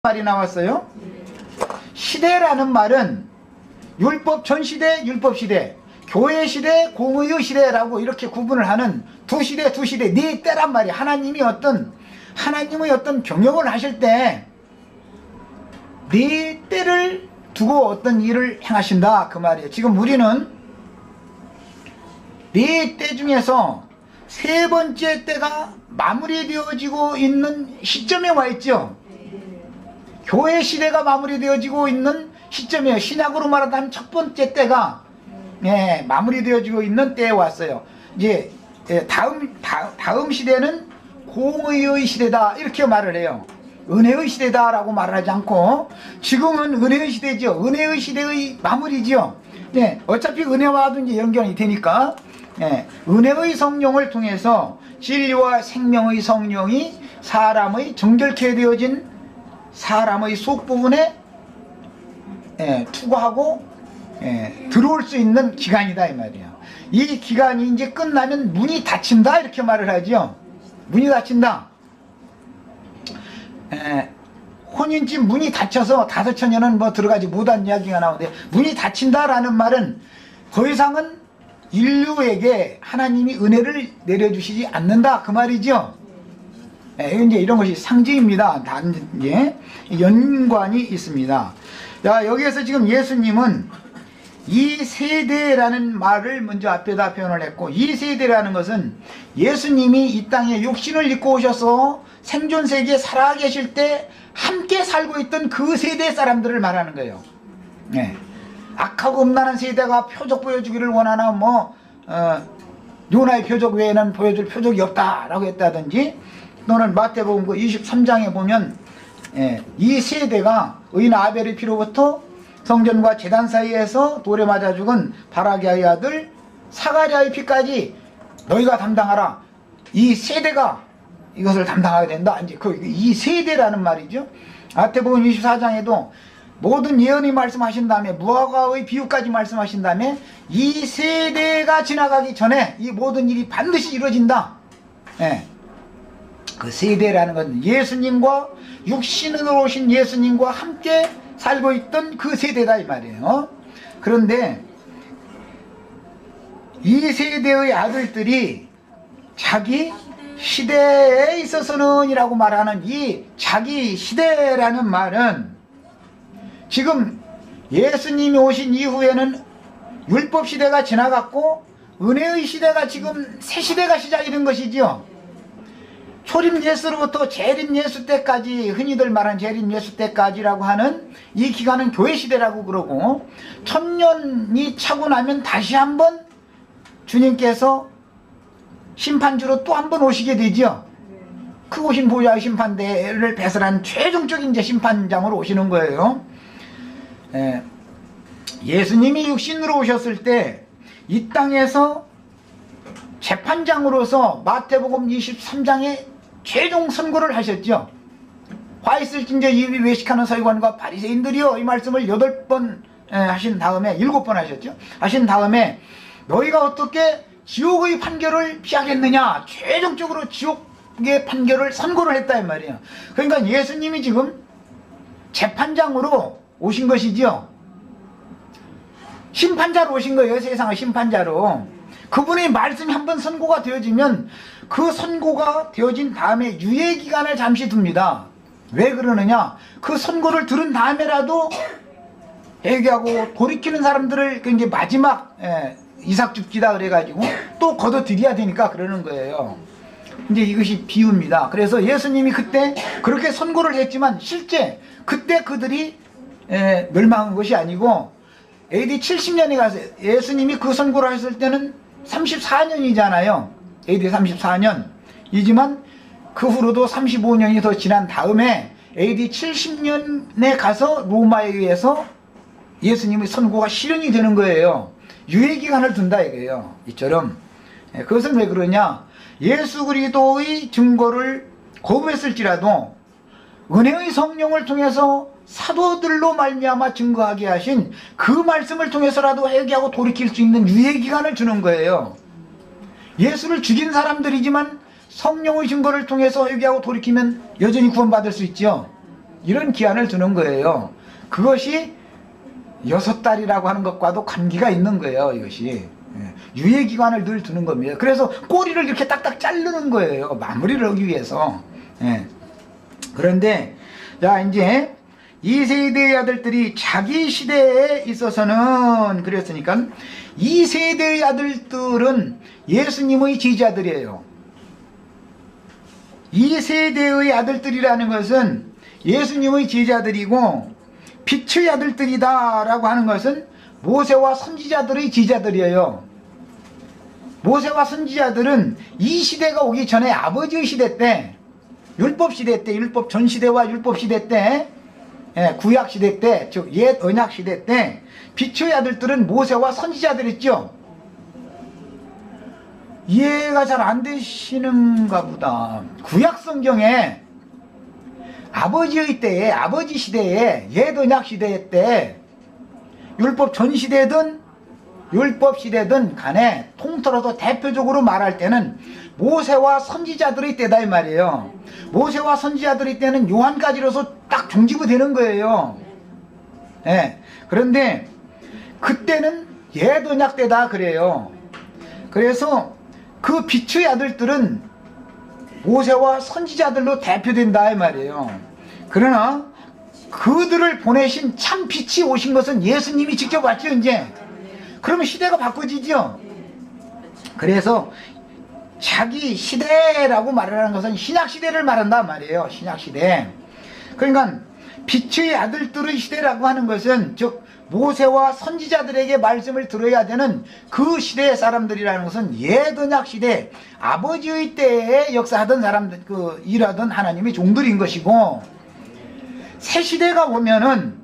말이 나왔어요. 시대라는 말은 율법 전시대, 율법 시대, 교회 시대, 공의의 시대라고 이렇게 구분을 하는 두 시대, 네 때란 말이에요. 하나님의 어떤 경영을 하실 때 네 때를 두고 어떤 일을 행하신다 그 말이에요. 지금 우리는 네 때 중에서 세 번째 때가 마무리되어지고 있는 시점에 와 있죠. 교회 시대가 마무리되어지고 있는 시점이에요. 신약으로 말하자면 첫 번째 때가 마무리되어지고 있는 때에 왔어요. 이제 다음 시대는 공의의 시대다 이렇게 말을 해요. 은혜의 시대다라고 말을 하지 않고 지금은 은혜의 시대죠. 은혜의 시대의 마무리죠. 어차피 은혜와도 이제 연결이 되니까 은혜의 성령을 통해서 진리와 생명의 성령이 사람의 정결케 되어진 사람의 속 부분에 투과하고 들어올 수 있는 기간이다 이 말이야. 이 기간이 이제 끝나면 문이 닫힌다 이렇게 말을 하죠. 문이 닫힌다. 혼인집 문이 닫혀서 5,000년은 뭐 들어가지 못한 이야기가 나오는데, 문이 닫힌다라는 말은 더 이상은 인류에게 하나님이 은혜를 내려주시지 않는다 그 말이죠. 이제 이런 것이 상징입니다. 단지 연관이 있습니다. 자, 여기에서 지금 예수님은 이 세대라는 말을 먼저 앞에다 표현을 했고, 이 세대라는 것은 예수님이 이 땅에 육신을 입고 오셔서 생존 세계에 살아계실 때 함께 살고 있던 그 세대 사람들을 말하는 거예요. 악하고 음란한 세대가 표적 보여주기를 원하나 요나의 표적 외에는 보여줄 표적이 없다라고 했다든지, 또는 마태복음 그 23장에 보면 이 세대가 의인 아벨의 피로부터 성전과 제단 사이에서 돌에 맞아 죽은 바라기아의 아들 사가랴의 피까지 너희가 담당하라. 이 세대가 이것을 담당하게 된다. 이제 이 세대라는 말이죠. 마태복음 24장에도 모든 예언이 말씀하신 다음에 무화과의 비유까지 말씀하신 다음에 이 세대가 지나가기 전에 이 모든 일이 반드시 이루어진다. 그 세대라는 건 예수님과 육신으로 오신 예수님과 함께 살고 있던 그 세대다 이 말이에요. 그런데 이 세대의 아들들이 자기 시대에 있어서는 이라고 말하는 이 자기 시대라는 말은, 지금 예수님이 오신 이후에는 율법 시대가 지나갔고 은혜의 시대가 지금 새 시대가 시작이 된 것이지요. 초림 예수로부터 재림 예수 때까지, 흔히들 말하는 재림 예수 때까지라고 하는 이 기간은 교회 시대라고 그러고, 1000년이 차고 나면 다시 한번 주님께서 심판주로 또 한 번 오시게 되죠. 크고 신 보좌의 심판대를 배설한 최종적인 이제 심판장으로 오시는 거예요. 예수님이 육신으로 오셨을 때 이 땅에서 재판장으로서 마태복음 23장에 최종 선고를 하셨죠. 화 있을진저 이를 외식하는 서기관과 바리새인들이여, 이 말씀을 8번 하신 다음에 7번 하셨죠. 하신 다음에 너희가 어떻게 지옥의 판결을 피하겠느냐, 최종적으로 지옥의 판결을 선고를 했다 이 말이에요. 그러니까 예수님이 지금 재판장으로 오신 것이죠. 심판자로 오신 거예요. 세상의 심판자로. 그분의 말씀이 한번 선고가 되어지면 그 선고가 되어진 다음에 유예기간을 잠시 둡니다. 왜 그러느냐, 그 선고를 들은 다음에라도 회개하고 돌이키는 사람들을 이제 마지막 이삭줍기다 그래가지고 또 걷어들여야 되니까 그러는 거예요. 이제 이것이 비유입니다. 그래서 예수님이 그때 그렇게 선고를 했지만 실제 그때 그들이 멸망한 것이 아니고, AD 70년에 가서 예수님이 그 선고를 했을 때는 34년이잖아요. AD 34년이지만 그 후로도 35년이 더 지난 다음에 AD 70년에 가서 로마에 의해서 예수님의 선고가 실현이 되는 거예요. 유예기간을 둔다 이거예요. 이처럼. 그것은 왜 그러냐, 예수 그리스도의 증거를 거부했을지라도 은혜의 성령을 통해서 사도들로 말미암아 증거하게 하신 그 말씀을 통해서라도 회개하고 돌이킬 수 있는 유예기간을 주는 거예요. 예수를 죽인 사람들이지만 성령의 증거를 통해서 회개하고 돌이키면 여전히 구원받을 수 있죠. 이런 기한을 두는 거예요. 그것이 6달이라고 하는 것과도 관계가 있는 거예요. 이것이 유예기간을 늘 두는 겁니다. 그래서 꼬리를 이렇게 딱딱 자르는 거예요. 마무리를 하기 위해서. 그런데 자 이제 이 세대의 아들들이 자기 시대에 있어서는 그랬으니까 이 세대의 아들들은 예수님의 제자들이에요. 이 세대의 아들들이라는 것은 예수님의 제자들이고, 빛의 아들들이다 라고 하는 것은 모세와 선지자들의 제자들이에요. 모세와 선지자들은 이 시대가 오기 전에 아버지의 시대 때, 율법 시대 때, 율법 전 시대와 율법 시대 때, 구약 시대 때, 즉 옛 언약 시대 때 빛의 아들들은 모세와 선지자들이었죠. 이해가 잘 안 되시는가 보다. 구약 성경에 아버지의 때에, 아버지 시대에, 옛 언약 시대 때, 율법 전 시대든 율법 시대든 간에 통틀어서 대표적으로 말할 때는 모세와 선지자들의 때다 이 말이에요. 모세와 선지자들의 때는 요한까지로서 딱 종지부 되는 거예요. 그런데 그때는 옛 언약 때다 그래요. 그래서 그 빛의 아들들은 모세와 선지자들로 대표된다 이 말이에요. 그러나 그들을 보내신 참 빛이 오신 것은 예수님이 직접 왔죠. 이제 그러면 시대가 바꿔지죠. 그래서 자기 시대라고 말하는 것은 신약시대를 말한단 말이에요. 신약시대. 그러니까 빛의 아들들의 시대라고 하는 것은 즉 모세와 선지자들에게 말씀을 들어야 되는 그 시대의 사람들이라는 것은 옛 언약 시대 아버지의 때에 역사하던 사람들, 그 일하던 하나님의 종들인 것이고, 새 시대가 오면은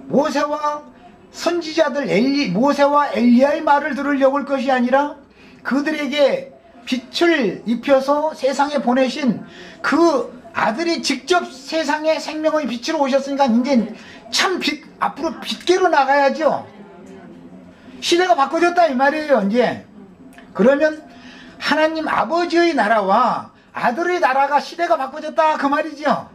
모세와 선지자들 모세와 엘리야의 말을 들으려고 할 것이 아니라 그들에게 빛을 입혀서 세상에 보내신 그 아들이 직접 세상에 생명의 빛으로 오셨으니까 이제 참 빛, 앞으로 빛계로 나가야죠. 시대가 바꿔졌다 이 말이에요. 이제 그러면 하나님 아버지의 나라와 아들의 나라가 시대가 바꿔졌다 그 말이죠.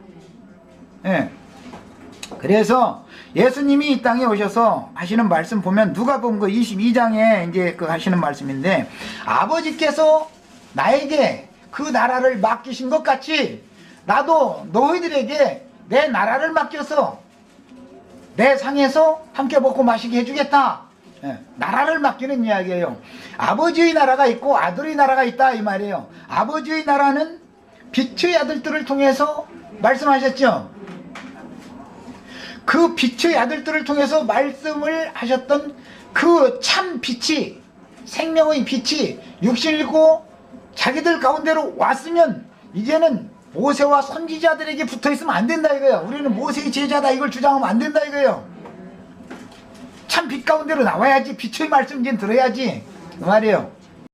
그래서 예수님이 이 땅에 오셔서 하시는 말씀 보면 누가복음 그 22장에 이제 그 하시는 말씀인데, 아버지께서 나에게 그 나라를 맡기신 것 같이 나도 너희들에게 내 나라를 맡겨서 내 상에서 함께 먹고 마시게 해주겠다. 나라를 맡기는 이야기예요. 아버지의 나라가 있고 아들의 나라가 있다 이 말이에요. 아버지의 나라는 빛의 아들들을 통해서 말씀하셨죠. 그 빛의 아들들을 통해서 말씀을 하셨던 그 참 빛이, 생명의 빛이 육신을 입고 자기들 가운데로 왔으면 이제는 모세와 선지자들에게 붙어있으면 안 된다 이거예요. 우리는 모세의 제자다 이걸 주장하면 안 된다 이거예요. 참 빛 가운데로 나와야지, 빛의 말씀 이제 들어야지 그 말이에요.